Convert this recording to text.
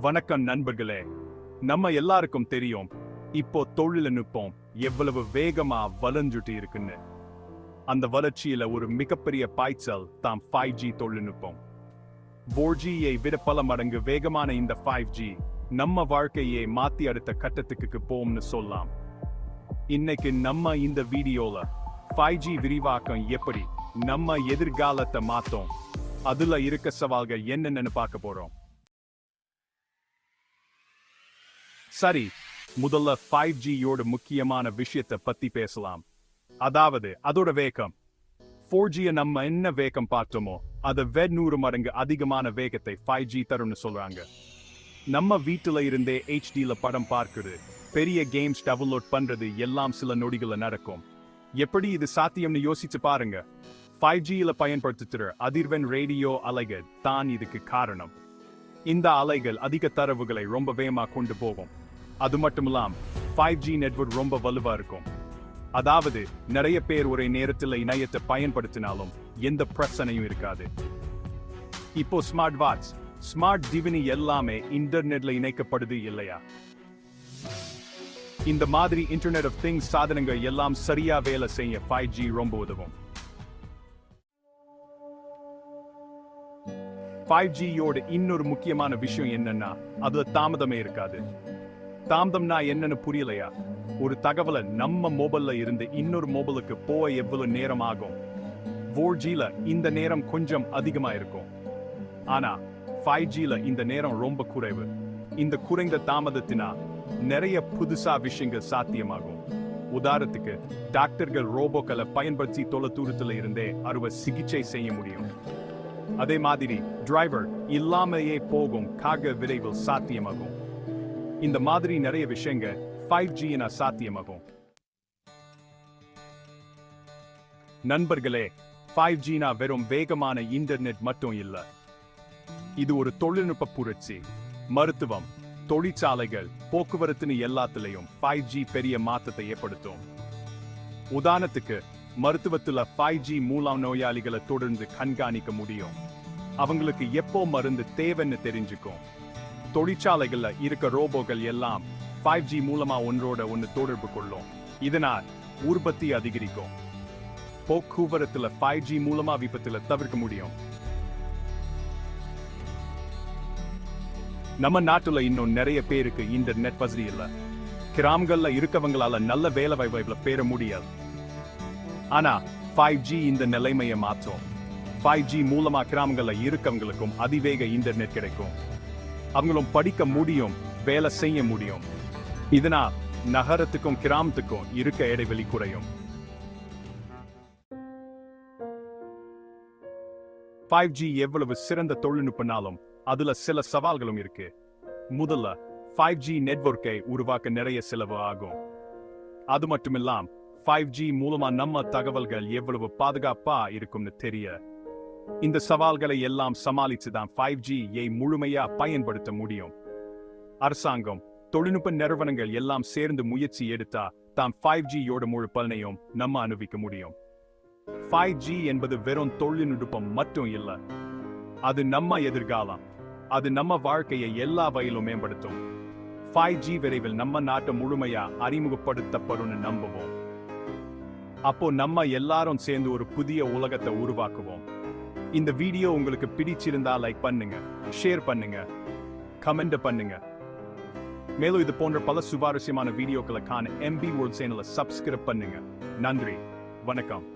வணக்கம் நண்பர்களே. நம்ம எல்லாருக்கும் தெரியும் இப்போ தொழில்நுட்பம் எவ்வளவு வேகமா வளர்ந்துட்டு இருக்குன்னு. அந்த வளர்ச்சியில ஒரு மிகப்பெரிய பாய்ச்சல் தான் 5G தொழில்நுட்பம். 4Gயை விட பல மடங்கு வேகமான இந்த 5G நம்ம வாழ்க்கையை மாத்தி அடுத்த கட்டத்துக்கு போகும்னு சொல்லலாம். இன்னைக்கு நம்ம இந்த வீடியோல 5G விரிவாக்கம் எப்படி நம்ம எதிர்காலத்தை மாத்தோம், அதுல இருக்க சவால்கள் என்னன்னு பார்க்க போறோம். சரி, முதல்ல 5Gயோட முக்கியமான விஷயத்தை பத்தி பேசலாம். அதாவது அதோட வேகம். 4G நம்ம என்ன வேகம் பார்த்தோமோ அதை விட 100 மடங்கு அதிகமான வேகத்தை 5G தரும்னு சொல்றாங்க. நம்ம வீட்டுல இருந்தே HDல படம் பார்க்குது, பெரிய கேம்ஸ் டவுன்லோட் பண்றது எல்லாம் சில நொடிகள நடக்கும். எப்படி இது சாத்தியம்னு யோசிச்சு பாருங்க. 5Gல பயன்படுத்துற அதிர்வெண் ரேடியோ அலைகள் தான் இதுக்கு காரணம். இந்த அலைகள் அதிக தரவுகளை ரொம்ப வேகமா கொண்டு போகும். அது மட்டுமில்லாம் 5G நெட்வொர்க் ரொம்ப வலுவா இருக்கும். அதாவது நிறைய பேர் ஒரே நேரத்தில் இணையத்தை பயன்படுத்தினாலும் எந்த பிரச்சனையும் இருக்காது. இப்போ ஸ்மார்ட் வாட்ச், ஸ்மார்ட் டிவினி எல்லாமே இன்டர்நெட்ல இணைக்கப்படுது இல்லையா? இந்த மாதிரி இன்டர்நெட் ஆஃப் திங்ஸ் சாதனங்கள் எல்லாம் சரியா வேலை செய்ய 5G ரொம்ப உதவும். 5Gயோட இன்னொரு முக்கியமான விஷயம் என்னன்னா அதுல தாமதமே இருக்காது. தாமதம்னா என்னன்னு புரியலையா? ஒரு தகவலை நம்ம மொபைல்ல இருந்து இன்னொரு மொபைலுக்கு போக எவ்வளவு நேரம் ஆகும்? 4Gல இந்த நேரம் கொஞ்சம் அதிகமா இருக்கும். ஆனா 5Gல இந்த நேரம் ரொம்ப குறைவு. இந்த குறைந்த தாமதத்தினா நிறைய புதுசா விஷயங்கள் சாத்தியமாகும். உதாரணத்துக்கு டாக்டர்கள் ரோபோக்களை பயன்படுத்தி தொலை தூரத்துல இருந்தே அறுவை சிகிச்சை செய்ய முடியும். அதே மாதிரி டிரைவர் இல்லாமையே போகும் காக விரைவில் சாத்தியமாகும். இந்த மாதிரி நிறைய விஷயங்கள் 5Gனா சாத்தியமாகும். நண்பர்களே, 5Gனா வெறும் வேகமான இன்டர்நெட் மட்டும் இல்ல. இது ஒரு தொழில்நுட்ப புரட்சி. மருத்துவம், தொழிற்சாலைகள், போக்குவரத்துன்னு எல்லாத்திலையும் 5G பெரிய மாற்றத்தை ஏற்படுத்தும். உதாரணத்துக்கு மருத்துவத்துல 5G மூலம் நோயாளிகளை தொடர்ந்து கண்காணிக்க முடியும். அவங்களுக்கு எப்போ மருந்து தேவைன்னு தெரிஞ்சுக்கும். தொழிற்சாலைகள்ல இருக்க ரோபோக்கள் எல்லாம் 5G மூலமா ஒன்றோட ஒன்று தொடர்பு கொள்ளும். இதனால் உற்பத்தி அதிகரிக்கும். போக்குவரத்துல 5G மூலமா விபத்துல தவிர்க்க முடியும். நம்ம நாட்டுல இன்னும் நிறைய பேருக்கு இன்டர்நெட் வசதி இல்ல. கிராமங்கள்ல இருக்கவங்களால நல்ல வேலை வாய்ப்புல பெற முடியாது. ஆனா 5G இந்த நிலைமையை மாற்றும். 5G மூலமா கிராமங்கள்ல இருக்கவங்களுக்கும் அதிவேக இன்டர்நெட் கிடைக்கும். அவங்களும் படிக்க முடியும், வேலை செய்ய முடியும். இதனால் நகரத்துக்கும் கிராமத்துக்கும் இருக்க இடைவெளி குறையும். 5G எவ்வளவு சிறந்த தொழில்நுட்பனாலும் அதுல சில சவால்களும் இருக்கு. முதல்ல 5G நெட்வொர்க்கை உருவாக்க நிறைய செலவு ஆகும். அது மட்டுமில்லாம் 5G மூலமா நம்ம தகவல்கள் எவ்வளவு பாதுகாப்பா இருக்கும்னு தெரிய. இந்த சவால்களை எல்லாம் சமாளிச்சுதான் 5Gயை முழுமையா பயன்படுத்த முடியும். அரசாங்கம், தொழில்நுட்ப நிறுவனங்கள் எல்லாம் சேர்ந்து முயற்சி எடுத்தா தான் 5Gயோட முழு பலனையும் நம்ம அனுபவிக்க முடியும். 5G என்பது வெறும் தொழில்நுட்பம் மட்டும் இல்ல, அது நம்ம எதிர்காலம். அது நம்ம வாழ்க்கையை எல்லா வகையிலும் மேம்படுத்தும். 5G விரைவில் நம்ம நாட்டை முழுமையா அறிமுகப்படுத்தப்படும் நம்புவோம். அப்போ நம்ம எல்லாரும் சேர்ந்து ஒரு புதிய உலகத்தை உருவாக்குவோம். இந்த வீடியோ உங்களுக்கு பிடிச்சிருந்தா லைக் பண்ணுங்க, ஷேர் பண்ணுங்க, கமெண்ட் பண்ணுங்க. மேலும் இது போன்ற பல சுவாரஸ்யமான வீடியோக்களை காண MB World சேனலை சப்ஸ்கிரைப் பண்ணுங்க. நன்றி, வணக்கம்.